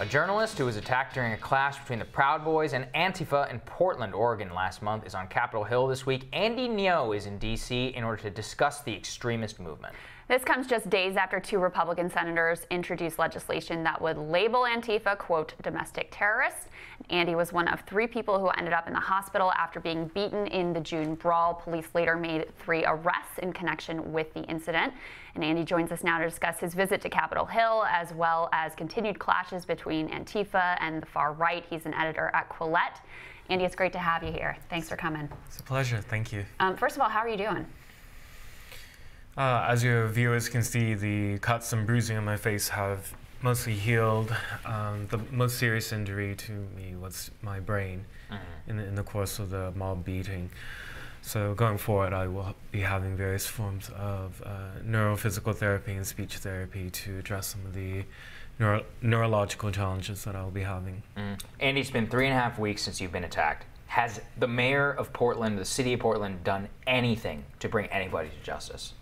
A journalist who was attacked during a clash between the Proud Boys and Antifa in Portland, Oregon last month is on Capitol Hill this week. Andy Ngo is in D.C. in order to discuss the extremist movement. This comes just days after two Republican senators introduced legislation that would label Antifa, quote, domestic terrorists. Andy was one of three people who ended up in the hospital after being beaten in the June brawl. Police later made 3 arrests in connection with the incident. And Andy joins us now to discuss his visit to Capitol Hill, as well as continued clashes between Antifa and the far right. He's an editor at Quillette. Andy, it's great to have you here. Thanks for coming. It's a pleasure. Thank you. First of all, how are you doing? As your viewers can see, the cuts and bruising on my face have mostly healed. The most serious injury to me was my brain in the course of the mob beating. So going forward, I will be having various forms of neurophysical therapy and speech therapy to address some of the neurological challenges that I'll be having. Andy, it's been 3.5 weeks since you've been attacked. Has the mayor of Portland, the city of Portland, done anything to bring anybody to justice?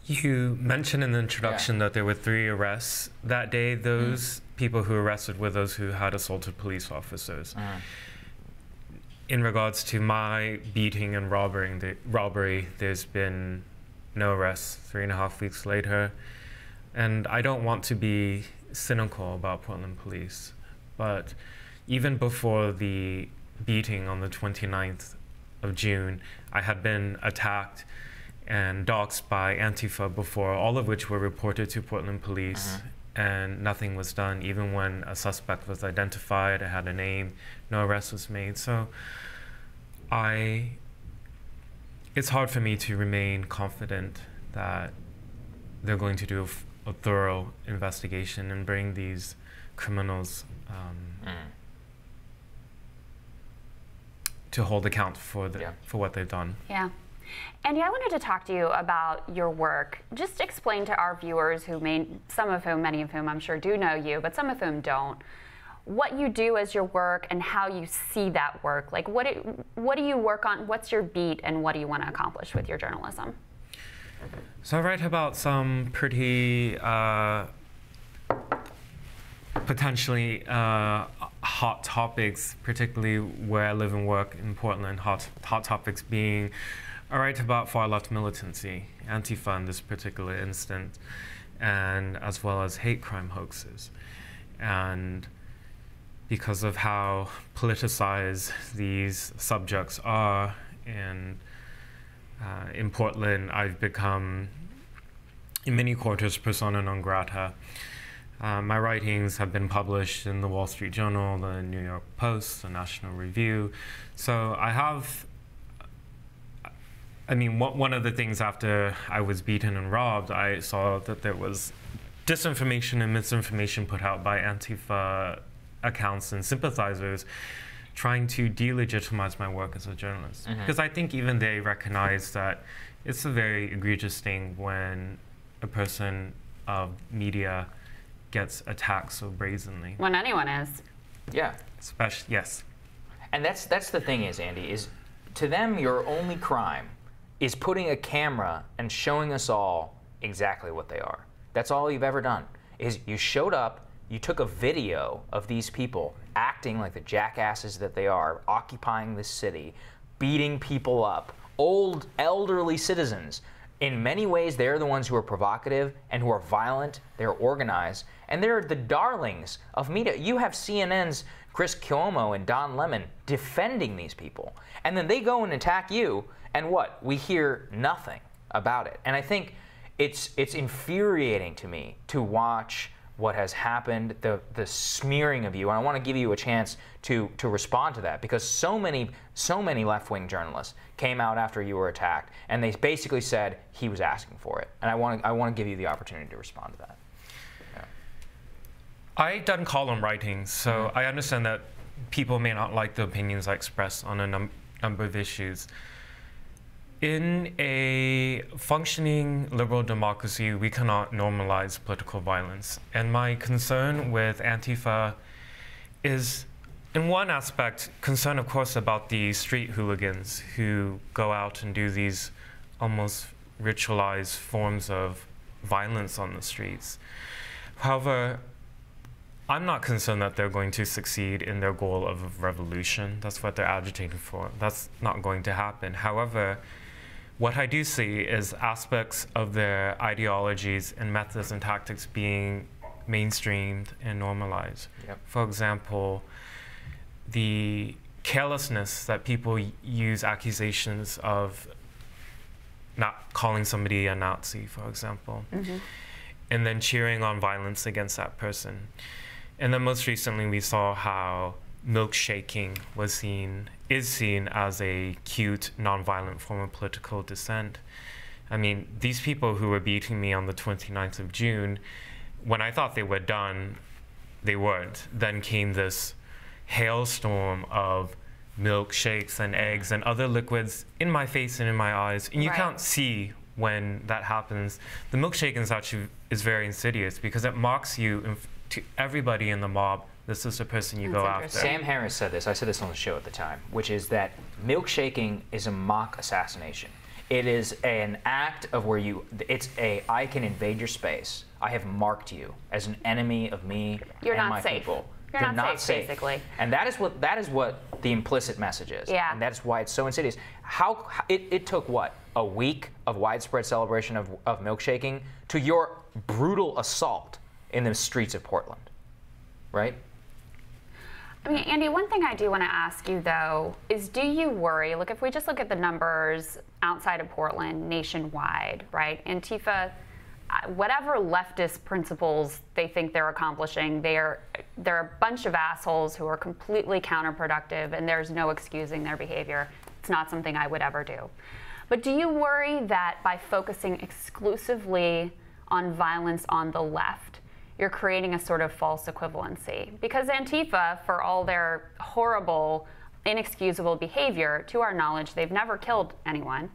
You mentioned in the introduction that there were 3 arrests that day. Those people who arrested were those who had assaulted police officers. In regards to my beating and robbery, there's been no arrests 3.5 weeks later. And I don't want to be cynical about Portland police, but even before the beating on the 29th of June, I had been attacked and doxxed by Antifa before, all of which were reported to Portland police, and nothing was done. Even when a suspect was identified, it had a name, no arrest was made. So it's hard for me to remain confident that they're going to do a thorough investigation and bring these criminals to hold account for what they've done. Yeah. Andy, I wanted to talk to you about your work. Just explain to our viewers, many of whom I'm sure do know you, but some of whom don't, what you do as your work and how you see that work. Like, what do you work on? What's your beat, and what do you want to accomplish with your journalism? So I write about some pretty potentially hot topics, particularly where I live and work in Portland. Hot topics being, I write about far-left militancy, Antifa in this particular instance, and as well as hate crime hoaxes. And because of how politicized these subjects are, and in Portland, I've become, in many quarters, persona non grata. My writings have been published in the Wall Street Journal, the New York Post, the National Review. So I have, one of the things after I was beaten and robbed, I saw that there was disinformation and misinformation put out by Antifa accounts and sympathizers trying to delegitimize my work as a journalist. Because I think even they recognize that it's a very egregious thing when a person of media gets attacked so brazenly. When anyone is. Yeah. Especially, yes. And that's the thing is, Andy, is to them your only crime is putting a camera and showing us all exactly what they are. That's all you've ever done, is you showed up, you took a video of these people acting like the jackasses that they are, occupying this city, beating people up, old, elderly citizens. In many ways, they're the ones who are provocative and who are violent, they're organized, and they're the darlings of media. You have CNN's Chris Cuomo and Don Lemon defending these people, and then they go and attack you, and what? We hear nothing about it. And I think it's infuriating to me to watch what has happened, the smearing of you, and I want to give you a chance to respond to that, because so many left-wing journalists came out after you were attacked, and they basically said he was asking for it, and I want to give you the opportunity to respond to that. Yeah. I've done column writing, so I understand that people may not like the opinions I express on a number of issues. In a functioning liberal democracy, we cannot normalize political violence. And my concern with Antifa is, in one aspect, concern, of course, about the street hooligans who go out and do these almost ritualized forms of violence on the streets. However, I'm not concerned that they're going to succeed in their goal of a revolution. That's what they're agitating for. That's not going to happen. However, what I do see is aspects of their ideologies and methods and tactics being mainstreamed and normalized. Yep. For example, the carelessness that people use accusations of not calling somebody a Nazi, for example, and then cheering on violence against that person. And then most recently we saw how milkshaking is seen as a cute, nonviolent form of political dissent. I mean, these people who were beating me on the 29th of June, when I thought they were done, they weren't. Then came this hailstorm of milkshakes and eggs and other liquids in my face and in my eyes. And you can't see when that happens. The milkshaking is very insidious because it mocks you to everybody in the mob. This is the person you go after. Sam Harris said this, I said this on the show at the time, which is that milkshaking is a mock assassination. It is an act of where I can invade your space. I have marked you as an enemy of me and my people. You're not safe, basically. And that is what the implicit message is. Yeah. And that's why it's so insidious. It took what? A week of widespread celebration of milkshaking to your brutal assault in the streets of Portland, right? I mean, Andy, one thing I do want to ask you, though, is do you worry, look, if we just look at the numbers outside of Portland, nationwide, right? Antifa, whatever leftist principles they think they're accomplishing, they're a bunch of assholes who are completely counterproductive, and there's no excusing their behavior. It's not something I would ever do. But do you worry that by focusing exclusively on violence on the left, you're creating a sort of false equivalency? Because Antifa, for all their horrible, inexcusable behavior, to our knowledge, they've never killed anyone.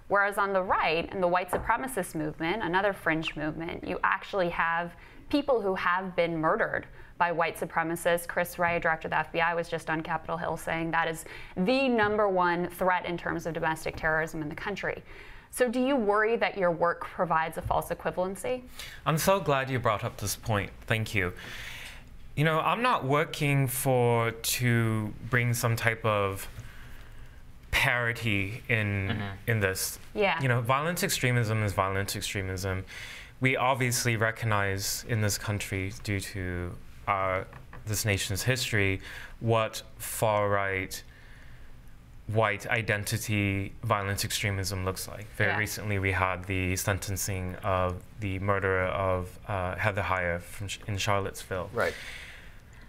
Whereas on the right, in the white supremacist movement, another fringe movement, you actually have people who have been murdered by white supremacists. Chris Wray, director of the FBI, was just on Capitol Hill saying that is the #1 threat in terms of domestic terrorism in the country. So do you worry that your work provides a false equivalency? I'm so glad you brought up this point. Thank you. You know, I'm not working to bring some type of parity in this. Yeah. You know, violent extremism is violent extremism. We obviously recognize in this country, due to this nation's history, what far-right white identity violent extremism looks like. Very recently we had the sentencing of the murderer of Heather Heyer in Charlottesville. Right.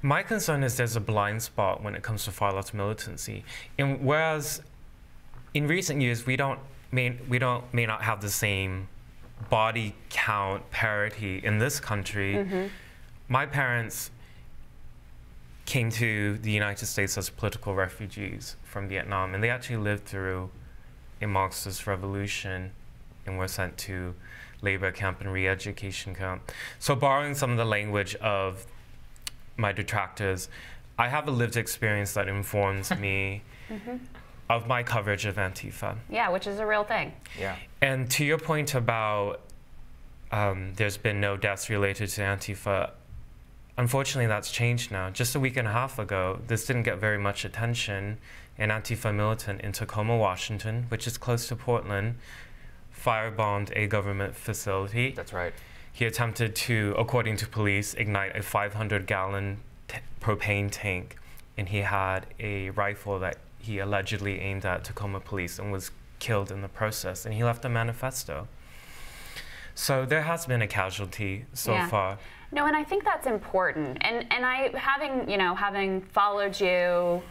My concern is there's a blind spot when it comes to far-left militancy. And whereas in recent years we may not have the same body count parity in this country. My parents came to the United States as political refugees from Vietnam, and they actually lived through a Marxist revolution and were sent to labor camp and re-education camp. So borrowing some of the language of my detractors, I have a lived experience that informs me of my coverage of Antifa. Yeah, which is a real thing. Yeah. And to your point about there's been no deaths related to Antifa, unfortunately that's changed now. Just a week and a half ago, this didn't get very much attention. An Antifa militant in Tacoma, Washington, which is close to Portland, firebombed a government facility. That's right. He attempted to, according to police, ignite a 500-gallon propane tank, and he had a rifle that he allegedly aimed at Tacoma police and was killed in the process, and he left a manifesto. So there has been a casualty so far. No, and I think that's important. And I, having followed you,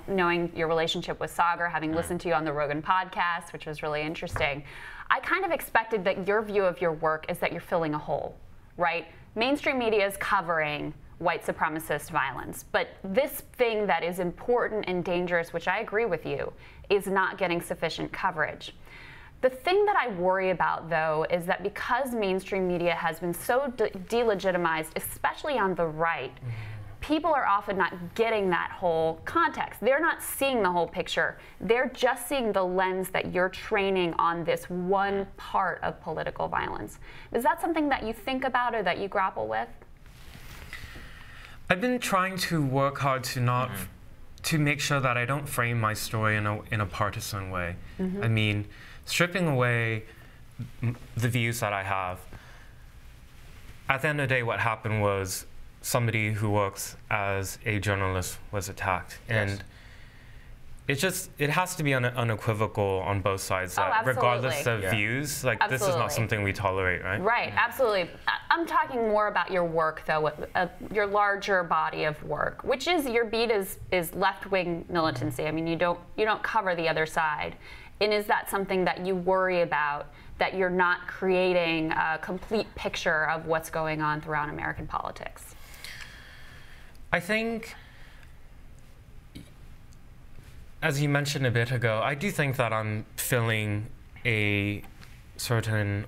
knowing your relationship with Sagar, having listened to you on the Rogan podcast, which was really interesting, I kind of expected that your view of your work is that you're filling a hole, right? Mainstream media is covering white supremacist violence, but this thing that is important and dangerous, which I agree with you, is not getting sufficient coverage. The thing that I worry about, though, is that because mainstream media has been so delegitimized, especially on the right, people are often not getting that whole context. They're not seeing the whole picture. They're just seeing the lens that you're training on this one part of political violence. Is that something that you think about or that you grapple with? I've been trying to work hard to not to make sure that I don't frame my story in a partisan way. I mean, stripping away the views that I have. At the end of the day, what happened was somebody who works as a journalist was attacked, and it has to be unequivocal on both sides. That regardless of views, like this is not something we tolerate, right? Right, absolutely. I'm talking more about your work, though, your larger body of work, which is your beat is left-wing militancy. I mean, you don't cover the other side, and is that something that you worry about? That you're not creating a complete picture of what's going on throughout American politics? I think, as you mentioned a bit ago, I do think that I'm filling a certain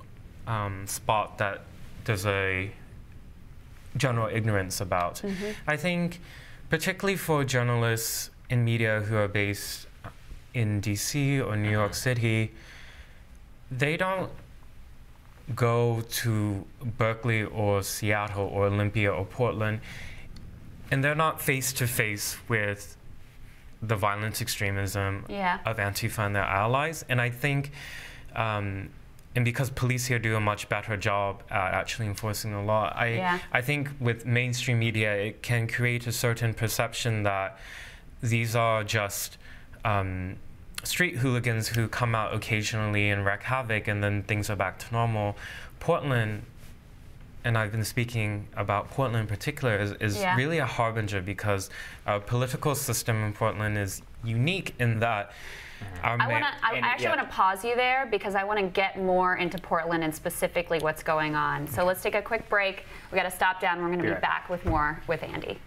spot that there's a general ignorance about. I think, particularly for journalists in media who are based in DC or New York City, they don't go to Berkeley or Seattle or Olympia or Portland, and they're not face to face with the violent extremism of Antifa and their allies. And I think, and because police here do a much better job at actually enforcing the law, I think with mainstream media, it can create a certain perception that these are just street hooligans who come out occasionally and wreak havoc, and then things are back to normal. Portland, and I've been speaking about Portland in particular, is really a harbinger, because our political system in Portland is unique in that I actually want to pause you there, because I want to get more into Portland and specifically what's going on. So let's take a quick break. We got to stop down. We're going to be back with more with Andy.